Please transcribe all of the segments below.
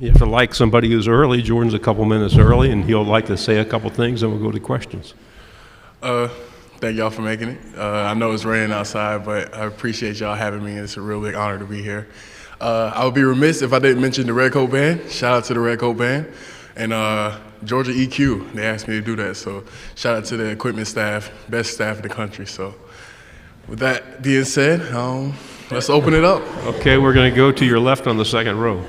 You have to like somebody who's early. Jordan's a couple minutes early, and he'll like to say a couple things, and we'll go to questions. Thank y'all for making it. I know it's raining outside, but I appreciate y'all having me. It's a real big honor to be here. I would be remiss if I didn't mention the Red Coat Band. Shout out to the Red Coat Band. And Georgia EQ, they asked me to do that. So shout out to the equipment staff, best staff in the country. So with that being said, let's open it up. Okay, we're going to go to your left on the second row.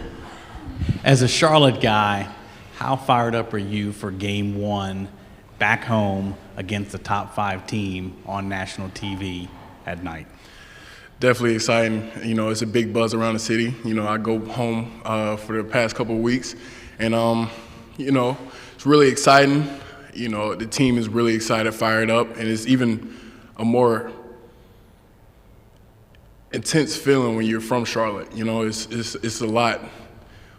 As a Charlotte guy, how fired up are you for game one back home against the top 5 team on national TV at night? Definitely exciting. You know, it's a big buzz around the city. You know, I go home for the past couple of weeks, and, you know, it's really exciting. You know, the team is really excited, fired up, and it's even a more intense feeling when you're from Charlotte. You know, it's a lot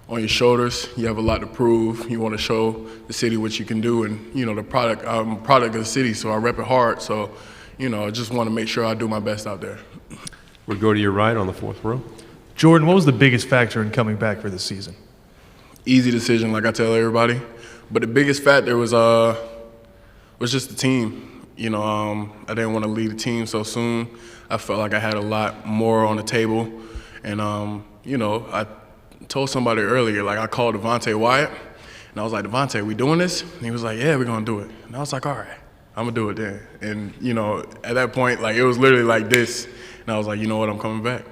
on your shoulders. You have a lot to prove. You want to show the city what you can do, and you know I'm a product of the city, so I rep it hard. So, you know, I just want to make sure I do my best out there. We'll go to your right on the fourth row. Jordan, what was the biggest factor in coming back for this season? Easy decision, like I tell everybody, but the biggest factor was just the team. You know, I didn't want to leave the team so soon. I felt like I had a lot more on the table, and you know, I told somebody earlier, like I called Devontae Wyatt, and I was like, Devontae, we doing this? And he was like, yeah, we're gonna do it. And I was like, all right, I'm gonna do it then. And you know, at that point, like it was literally like this, and I was like, you know what, I'm coming back.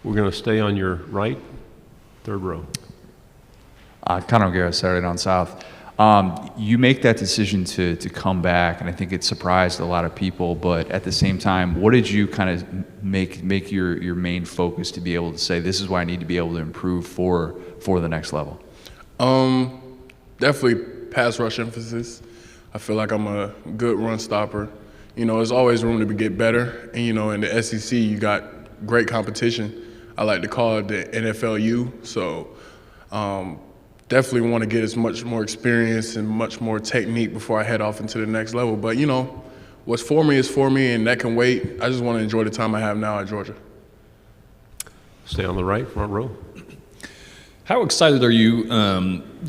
We're gonna stay on your right, third row. Conor O'Gara, Saturday Down South. You make that decision to come back, and I think it surprised a lot of people. But at the same time, what did you kind of make your main focus to be able to say, this is why I need to be able to improve for the next level? Definitely pass rush emphasis. I feel like I'm a good run stopper. You know, there's always room to get better. And you know, in the SEC, you got great competition. I like to call it the NFLU. So. Definitely want to get as much more experience and much more technique before I head off into the next level. But, you know, what's for me is for me, and that can wait. I just want to enjoy the time I have now at Georgia. Stay on the right, front row. How excited are you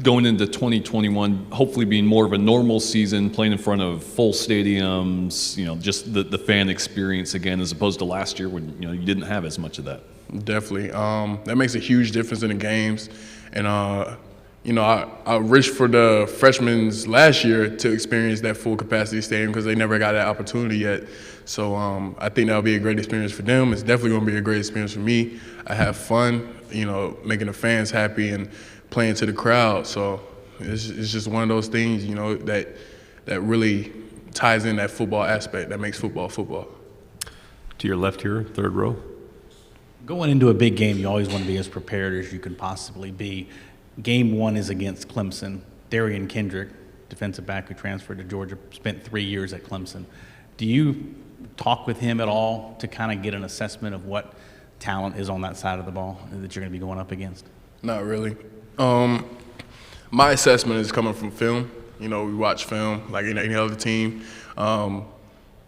going into 2021, hopefully being more of a normal season, playing in front of full stadiums, you know, just the fan experience again, as opposed to last year when, you know, you didn't have as much of that? Definitely. That makes a huge difference in the games. And, you know, I wish for the freshmen last year to experience that full capacity stadium because they never got that opportunity yet. So I think that'll be a great experience for them. It's definitely going to be a great experience for me. I have fun, you know, making the fans happy and playing to the crowd. So it's just one of those things, you know, that really ties in that football aspect that makes football football. To your left here, third row. Going into a big game, you always want to be as prepared as you can possibly be. Game one is against Clemson. Darian Kendrick, defensive back who transferred to Georgia, spent 3 years at Clemson. Do you talk with him at all to kind of get an assessment of what talent is on that side of the ball that you're going to be going up against? Not really. My assessment is coming from film. You know, we watch film like any other team.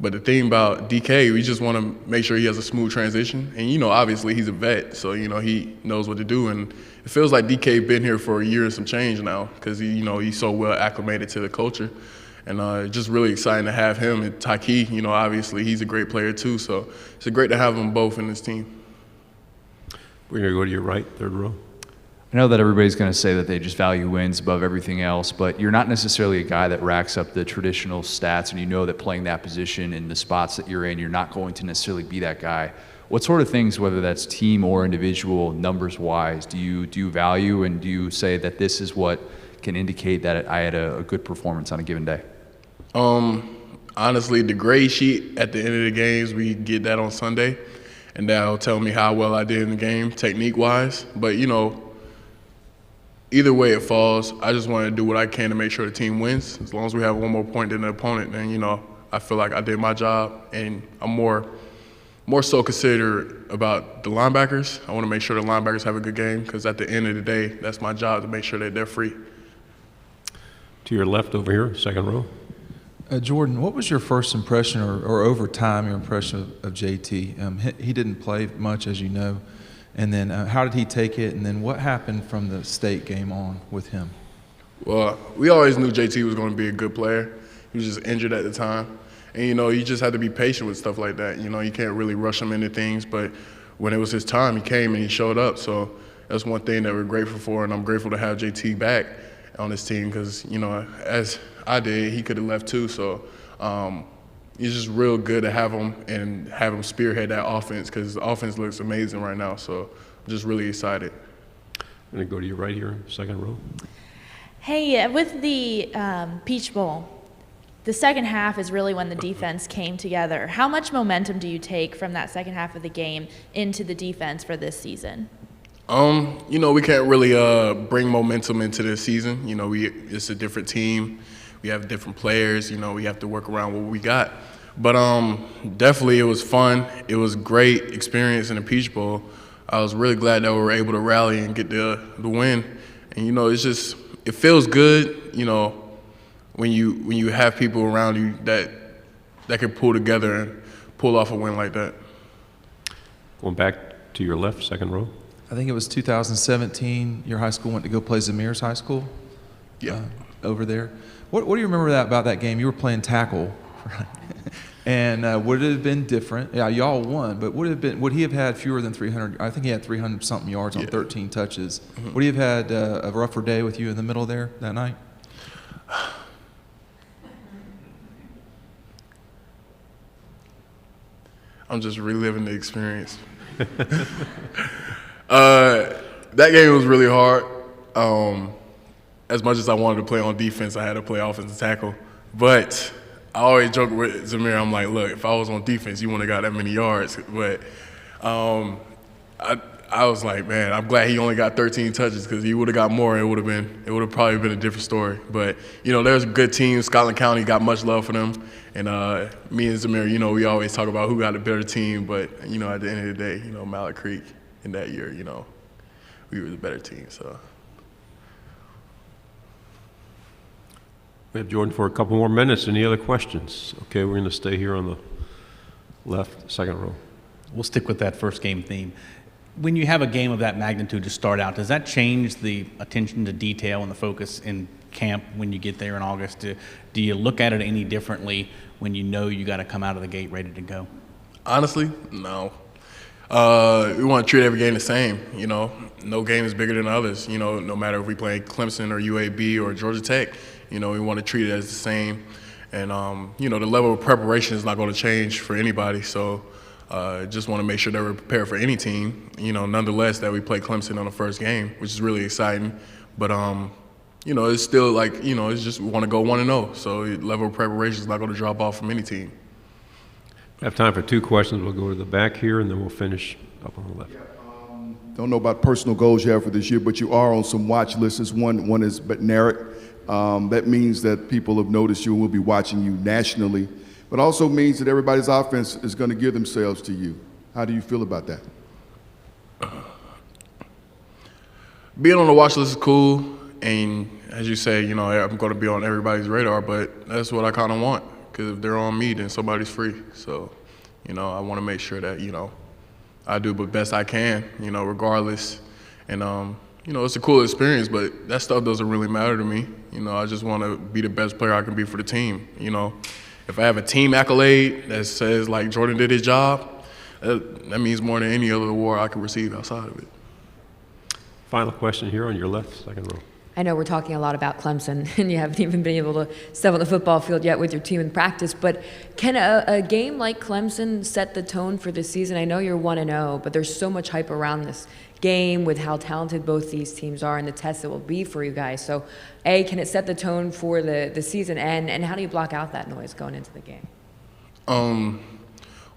But the thing about DK, we just want to make sure he has a smooth transition. And, you know, obviously he's a vet, so, you know, he knows what to do. And it feels like DK been here for a year and some change now because, you know, he's so well acclimated to the culture. And it's just really exciting to have him. And Taki, you know, obviously he's a great player too. So it's great to have them both in this team. We're going to go to your right, third row. I know that everybody's going to say that they just value wins above everything else, but you're not necessarily a guy that racks up the traditional stats, and you know that playing that position in the spots that you're in, you're not going to necessarily be that guy. What sort of things, whether that's team or individual, numbers-wise, do you value, and do you say that this is what can indicate that I had a good performance on a given day? Honestly, the grade sheet at the end of the games, we get that on Sunday, and that'll tell me how well I did in the game, technique-wise. But, you know, either way it falls, I just want to do what I can to make sure the team wins. As long as we have one more point than the opponent, then, you know, I feel like I did my job, and I'm more so considered about the linebackers. I want to make sure the linebackers have a good game because at the end of the day, that's my job to make sure that they're free. To your left over here, second row. Jordan, what was your first impression or over time your impression of JT? He didn't play much, as you know, And then how did he take it? And then what happened from the state game on with him? Well, we always knew JT was going to be a good player. He was just injured at the time. And, you just have to be patient with stuff like that. You can't really rush him into things. But when it was his time, he came and he showed up. So that's one thing that we're grateful for. And I'm grateful to have JT back on this team because, as I did, he could have left too. So it's just real good to have him and have him spearhead that offense because the offense looks amazing right now. So I'm just really excited. I'm going to go to you right here, second row. Hey, with the Peach Bowl, the second half is really when the defense came together. How much momentum do you take from that second half of the game into the defense for this season? We can't really bring momentum into this season. It's a different team. We have different players. We have to work around what we got. But definitely it was fun. It was great experience in the Peach Bowl. I was really glad that we were able to rally and get the win. And, it feels good, when you have people around you that can pull together and pull off a win like that. Going back to your left, second row. I think it was 2017. Your high school went to go play Zamir's high school. Yeah. Over there. What do you remember about that game? You were playing tackle, right? And would it have been different? Yeah, y'all won, but would he have had fewer than 300? I think he had 300 something yards on 13 touches. Mm-hmm. Would he have had a rougher day with you in the middle there that night? I'm just reliving the experience. That game was really hard. As much as I wanted to play on defense, I had to play offensive tackle. But I always joke with Zamir, I'm like, look, if I was on defense, you wouldn't have got that many yards. But I was like, man, I'm glad he only got 13 touches because he would have got more. It would have probably been a different story. But, there's a good team. Scotland County got much love for them. And me and Zamir, we always talk about who got a better team. But, at the end of the day, Mallet Creek in that year, we were the better team. So. We have Jordan for a couple more minutes. Any other questions? Okay, we're going to stay here on the left, second row. We'll stick with that first game theme. When you have a game of that magnitude to start out, does that change the attention to detail and the focus in camp when you get there in August? Do you look at it any differently when you know you got to come out of the gate ready to go? Honestly, no. We want to treat every game the same. No game is bigger than others. No matter if we play Clemson or UAB or Georgia Tech, we want to treat it as the same. And, the level of preparation is not going to change for anybody. So just want to make sure that we're prepared for any team, nonetheless that we play Clemson on the first game, which is really exciting. But, it's still like, it's just we want to go 1-0. So the level of preparation is not going to drop off from any team. We have time for two questions. We'll go to the back here, and then we'll finish up on the left. Don't know about personal goals you have for this year, but you are on some watch lists. One is Bednarik. That means that people have noticed you and will be watching you nationally, but also means that everybody's offense is going to give themselves to you. How do you feel about that? Being on the watch list is cool, and as you say, I'm going to be on everybody's radar, but that's what I kind of want, because if they're on me, then somebody's free. So, I want to make sure that, I do the best I can, regardless. And, it's a cool experience, but that stuff doesn't really matter to me. I just want to be the best player I can be for the team. If I have a team accolade that says, like, Jordan did his job, that means more than any other award I could receive outside of it. Final question here on your left, second row. I know we're talking a lot about Clemson, and you haven't even been able to step on the football field yet with your team in practice, but can a game like Clemson set the tone for this season? I know you're 1-0, but there's so much hype around this game with how talented both these teams are and the test it will be for you guys. So, A, can it set the tone for the season, and how do you block out that noise going into the game?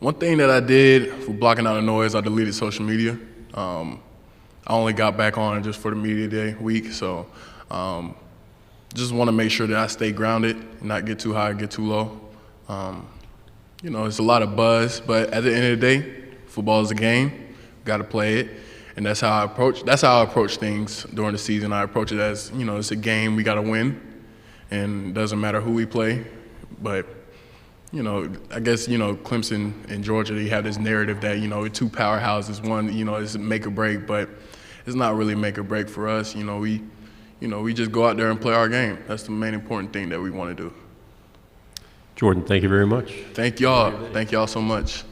One thing that I did for blocking out the noise, I deleted social media. I only got back on it just for the media day week, so just want to make sure that I stay grounded and not get too high or get too low. It's a lot of buzz, but at the end of the day, football is a game. Got to play it, and that's how I approach things during the season. I approach it as it's a game. We got to win, and it doesn't matter who we play. But You know, I guess, you know, Clemson and Georgia, they have this narrative that, you know, two powerhouses, one, you know, is make or break, but it's not really make or break for us. You know, we just go out there and play our game. That's the main important thing that we want to do. Jordan, thank you very much. Thank y'all. Thank y'all so much.